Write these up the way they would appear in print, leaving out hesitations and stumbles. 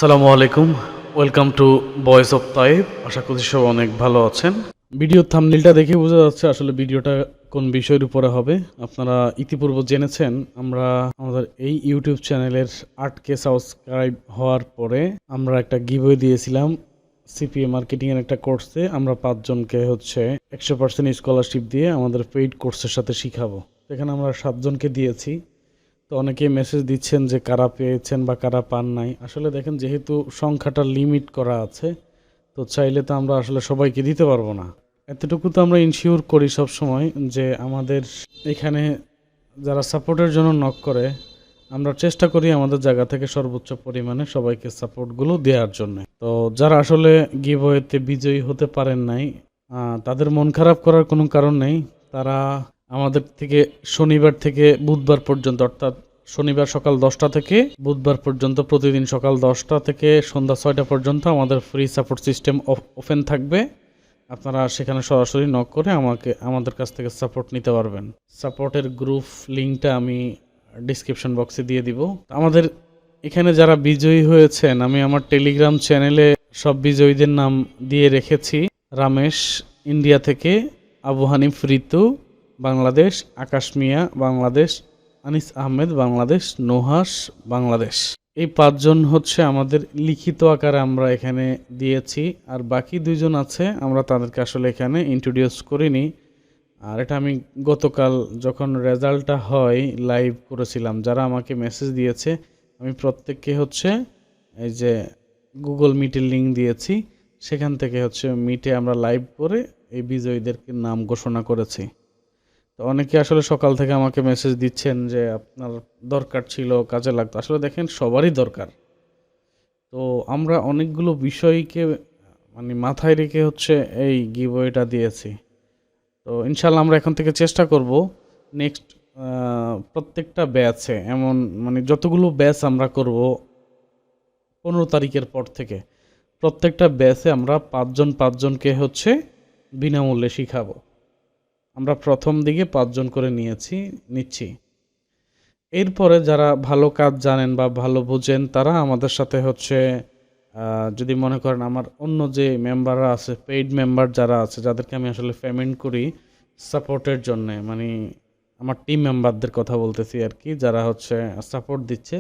আসসালামু আলাইকুম, welcome to voice of তাইব। আশা করছি সব অনেক ভালো আছেন। ভিডিওর থাম্বনেলটা দেখে বোঝা যাচ্ছে আসলে ভিডিওটা কোন বিষয়ের উপরে হবে। আপনারা ইতিপূর্বে জেনেছেন আমরা আমাদের এই ইউটিউব চ্যানেলের 8K সাবস্ক্রাইব হওয়ার পরে আমরা একটা গিভওয়ে দিয়েছিলাম সিপিএ মার্কেটিংয়ের একটা কোর্সে। আমরা 5 জনকে 100% স্কলারশিপ দিয়ে আমাদের পেইড কোর্সের সাথে শিখাবো। এখানে আমরা 7 জনকে দিয়েছি। তো অনেকেই মেসেজ দিচ্ছেন যে কারা পেয়েছেন বা কারা পান নাই। আসলে দেখেন, যেহেতু সংখ্যাটা লিমিট করা আছে, তো চাইলে তো আমরা আসলে সবাইকে দিতে পারবো না। এতটুকু তো আমরা ইনশিওর করি সব সময় যে আমাদের এখানে যারা সাপোর্টের জন্য নক করে, আমরা চেষ্টা করি আমাদের জায়গা থেকে সর্বোচ্চ পরিমাণে সবাইকে সাপোর্টগুলো দেওয়ার জন্য। তো যারা আসলে গিভওয়েতে বিজয়ী হতে পারেন নাই, তাদের মন খারাপ করার কোনো কারণ নেই। তারা আমাদের থেকে শনিবার থেকে বুধবার পর্যন্ত, অর্থাৎ শনিবার সকাল 10টা থেকে বুধবার পর্যন্ত প্রতিদিন সকাল 10টা থেকে সন্ধ্যা 6টা পর্যন্ত আমাদের ফ্রি সাপোর্ট সিস্টেম ওপেন থাকবে। আপনারা সেখানে সরাসরি নক করে আমাদের কাছ থেকে সাপোর্ট নিতে পারবেন। সাপোর্টের গ্রুপ লিঙ্কটা আমি ডিসক্রিপশন বক্সে দিয়ে দিব। আমাদের এখানে যারা বিজয়ী হয়েছেন, আমি আমার টেলিগ্রাম চ্যানেলে সব বিজয়ীদের নাম দিয়ে রেখেছি। রামেশ ইন্ডিয়া থেকে, আবু হানিফ ঋতু বাংলাদেশ, আকাশ মিয়া বাংলাদেশ, আনিস আহমেদ বাংলাদেশ, নুহাস বাংলাদেশ। এই 5 জন আমাদের লিখিত আকারে আমরা এখানে দিয়েছি। আর বাকি 2 জন আছে, আমরা তাদেরকে আসলে এখানে ইন্ট্রোডিউস করিনি। আর এটা আমি গতকাল যখন রেজাল্টটা হয় লাইভ করেছিলাম। যারা আমাকে মেসেজ দিয়েছে আমি প্রত্যেককে এই যে গুগল মিটের লিঙ্ক দিয়েছি, সেখান থেকে মিটে আমরা লাইভ করে এই বিজয়ীদেরকে নাম ঘোষণা করেছি। তো অনেকে আসলে সকাল থেকে আমাকে মেসেজ দিচ্ছেন যে আপনার দরকার ছিল, কাজে লাগতো। আসলে দেখেন, সবারই দরকার। তো আমরা অনেকগুলো বিষয়কে মাথায় রেখে এই গিভওয়েটা দিয়েছি। তো ইনশাল্লাহ আমরা এখন থেকে চেষ্টা করব নেক্সট প্রত্যেকটা ব্যাচে, এমন যতগুলো ব্যাচ আমরা করব 15 তারিখের পর থেকে, প্রত্যেকটা ব্যাচে আমরা 5 জনকে বিনামূল্যে শিখাবো। আমরা প্রথম দিকে 5 জন করে নিচ্ছি। এরপরে যারা ভালো কাজ জানেন বা ভালো বোঝেন, তারা আমাদের সাথে যদি মনে করেন আমার অন্য যে মেম্বাররা আছে, পেইড মেম্বার যারা আছে, যাদেরকে আমি আসলে পেমেন্ট করি সাপোর্টের জন্য, আমার টিম মেম্বারদের কথা বলতেছি আর কি, যারা সাপোর্ট দিচ্ছে।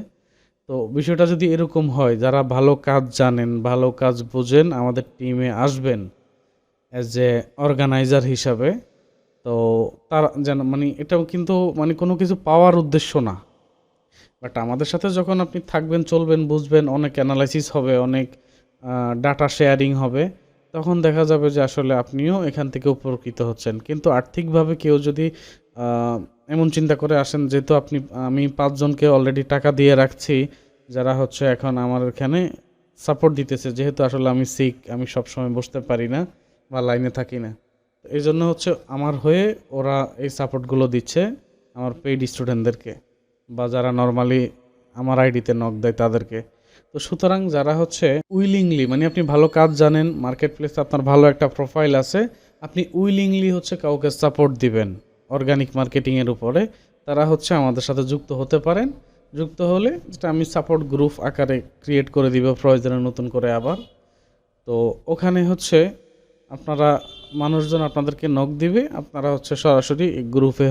তো বিষয়টা যদি এরকম হয়, যারা ভালো কাজ জানেন, ভালো কাজ বোঝেন, আমাদের টিমে আসবেন অ্যাজ এ অর্গানাইজার হিসাবে। তো তারা যেন এটাও কিন্তু কোনো কিছু পাওয়ার উদ্দেশ্য না, বাট আমাদের সাথে যখন আপনি থাকবেন, চলবেন, বুঝবেন, অনেক অ্যানালাইসিস হবে, অনেক ডাটা শেয়ারিং হবে, তখন দেখা যাবে যে আসলে আপনিও এখান থেকে উপকৃত হচ্ছেন। কিন্তু আর্থিকভাবে কেউ যদি এমন চিন্তা করে আসেন, যেহেতু আমি 5 জনকে অলরেডি টাকা দিয়ে রাখছি, যারা এখন আমার এখানে সাপোর্ট দিতেছে, যেহেতু আসলে আমি সিক, আমি সবসময় বসতে পারি না বা লাইনে থাকি না, এই জন্য আমার হয়ে ওরা এই সাপোর্টগুলো দিচ্ছে আমার পেইড স্টুডেন্টদেরকে, বা যারা নর্মালি আমার আইডিতে নক দেয় তাদেরকে। তো সুতরাং যারা উইলিংলি, আপনি ভালো কাজ জানেন, মার্কেট প্লেসে আপনার ভালো একটা প্রোফাইল আছে, আপনি উইলিংলি কাউকে সাপোর্ট দিবেন অর্গানিক মার্কেটিংয়ের উপরে, তারা আমাদের সাথে যুক্ত হতে পারেন। যুক্ত হলে যেটা আমি সাপোর্ট গ্রুপ আকারে ক্রিয়েট করে দিব প্রয়োজনে নতুন করে আবার। তো ওখানে আপনারা মানুষজন আপনাদেরকে নক দিবে, আপনারা সরাসরি গ্রুপে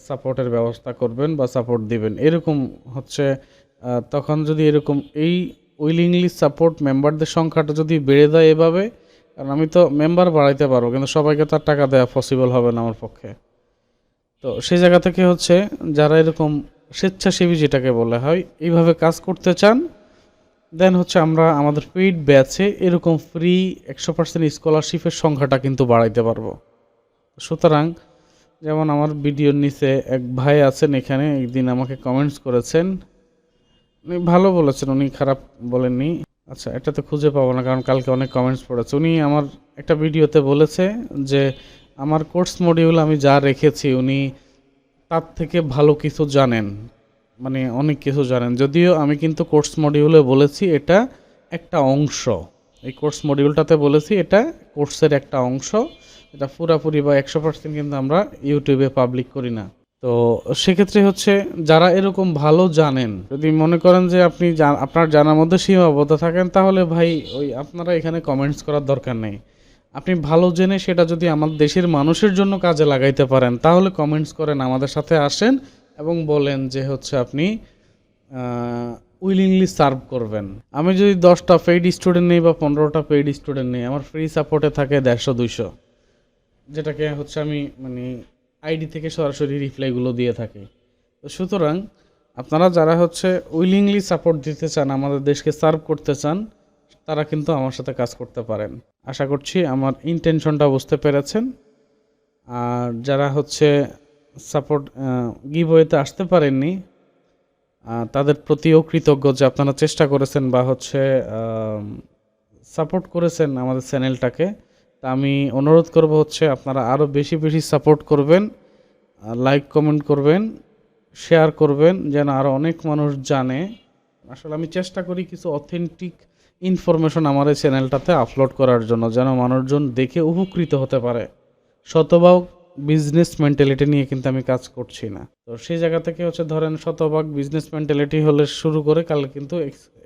সাপোর্টের ব্যবস্থা করবেন বা সাপোর্ট দিবেন। এরকম তখন যদি এরকম এই উইলিংলি সাপোর্ট মেম্বারদের সংখ্যাটা যদি বেড়ে যায় এভাবে, কারণ আমি তো মেম্বার বাড়াইতে পারবো, কিন্তু সবাইকে তার টাকা দেওয়া পসিবল হবে না আমার পক্ষে। তো সেই জায়গা থেকে যারা এরকম স্বেচ্ছাসেবী যেটাকে বলা হয়, এইভাবে কাজ করতে চান, দেন আমরা আমাদের পেইড ব্যাচে এরকম ফ্রি 100% স্কলারশিপের সংখ্যাটা কিন্তু বাড়াইতে পারবো। সুতরাং যেমন আমার ভিডিওর নিচে এক ভাই আছেন, এখানে একদিন আমাকে কমেন্টস করেছেন, উনি ভালো বলেছেন, উনি খারাপ বলেননি। আচ্ছা, এটা তো খুঁজে পাবো না, কারণ কালকে অনেক কমেন্টস পড়েছে। উনি আমার একটা ভিডিওতে বলেছে যে আমার কোর্স মডিউল আমি যা রেখেছি, উনি তার থেকে ভালো কিছু জানেন, অনেক কিছু জানেন। যদিও আমি কিন্তু কোর্স মডিউলে বলেছি এটা একটা অংশ, এই কোর্স মডিউলটাতে বলেছি এটা কোর্সের একটা অংশ, এটা পুরাপুরি বা 100% কিন্তু আমরা ইউটিউবে পাবলিক করি না। তো তো সেক্ষেত্রে হচ্ছে যারা এরকম ভালো জানেন, যদি মনে করেন যে আপনি আপনার জানার মধ্যে সীমাবদ্ধ থাকেন, তাহলে ভাই ওই আপনারা এখানে কমেন্টস করার দরকার নেই। আপনি ভালো জেনে সেটা যদি আমাদের দেশের মানুষের জন্য কাজে লাগাইতে পারেন, তাহলে কমেন্টস করেন, আমাদের সাথে আসেন এবং বলেন যে হচ্ছে আপনি উইলিংলি সার্ভ করবেন। আমি যদি 10টা পেইড স্টুডেন্ট নেই বা 15টা পেইড স্টুডেন্ট নেই, আমার ফ্রি সাপোর্টে থাকে 150-200, যেটাকে হচ্ছে আমি মানে আইডি থেকে সরাসরি রিপ্লাইগুলো দিয়ে থাকি। তো সুতরাং আপনারা যারা হচ্ছে উইলিংলি সাপোর্ট দিতে চান, আমাদের দেশকে সার্ভ করতে চান, তারা কিন্তু আমার সাথে কাজ করতে পারেন। আশা করছি আমার ইন্টেনশনটা বুঝতে পেরেছেন। আর যারা হচ্ছে সাপোর্ট গিভওয়েতে আসতে পারেননি, তাদের প্রতিও কৃতজ্ঞ যে আপনারা চেষ্টা করেছেন বা হচ্ছে সাপোর্ট করেছেন আমাদের চ্যানেলটাকে। তা আমি অনুরোধ করব হচ্ছে আপনারা আরও বেশি বেশি সাপোর্ট করবেন, লাইক কমেন্ট করবেন, শেয়ার করবেন, যেন আরও অনেক মানুষ জানে। আসলে আমি চেষ্টা করি কিছু অথেন্টিক ইনফরমেশন আমার এই চ্যানেলটাতে আপলোড করার জন্য, যেন মানুষজন দেখে উপকৃত হতে পারে। শতভাগ বিজনেস মেন্টালিটি নিয়ে কিন্তু আমি কাজ করছি না। তো সেই জায়গা থেকে হচ্ছে ধরেন শতভাগ বিজনেস মেন্টালিটি হলে শুরু করে কালে কিন্তু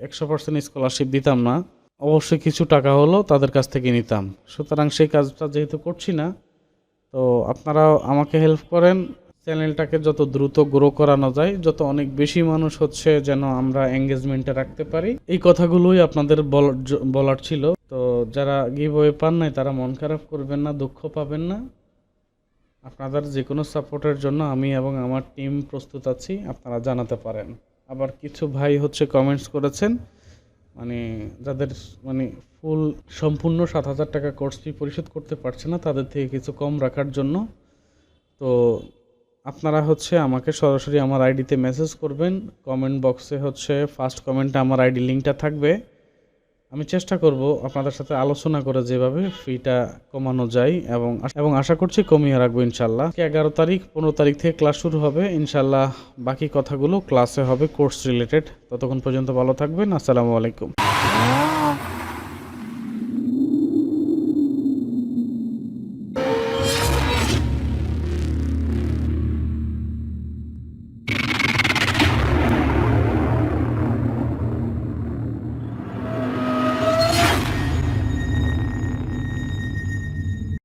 100% স্কলারশিপ দিতাম না, অবশ্যই কিছু টাকা হলো তাদের কাছ থেকে নিতাম। সুতরাং সেই কাজটা যেহেতু করছি না, তো আপনারাও আমাকে হেল্প করেন, চ্যানেলটাকে যত দ্রুত গ্রো করানো যায়, যত অনেক বেশি মানুষ হচ্ছে যেন আমরা এঙ্গেজমেন্টে রাখতে পারি, এই কথাগুলোই আপনাদের বলার ছিল। তো যারা গিভওয়ে পান নাই তারা মন খারাপ করবেন না, দুঃখ পাবেন না। আপনাদের যে কোনো সাপোর্টের জন্য আমি এবং আমার টিম প্রস্তুত আছি, আপনারা জানাতে পারেন। আবার কিছু ভাই হচ্ছে কমেন্টস করেছেন, মানে যাদের মানে সম্পূর্ণ 7,000 টাকা কোর্স ফি পরিশোধ করতে পারছে না, তাদের থেকে কিছু কম রাখার জন্য। তো আপনারা হচ্ছে আমাকে সরাসরি আমার আইডিতে মেসেজ করবেন, কমেন্ট বক্সে হচ্ছে ফার্স্ট কমেন্টে আমার আইডি লিঙ্কটা থাকবে। আমি চেষ্টা করব আপনাদের সাথে আলোচনা করে যেভাবে ফিটা কমানো যায়, এবং আশা করছি কমিয়ে রাখবো ইনশাল্লাহ। 11 তারিখ 15 তারিখ থেকে ক্লাস শুরু হবে ইনশাল্লাহ। বাকি কথাগুলো ক্লাসে হবে কোর্স রিলেটেড। ততক্ষণ পর্যন্ত ভালো থাকবেন। আসসালামু আলাইকুম।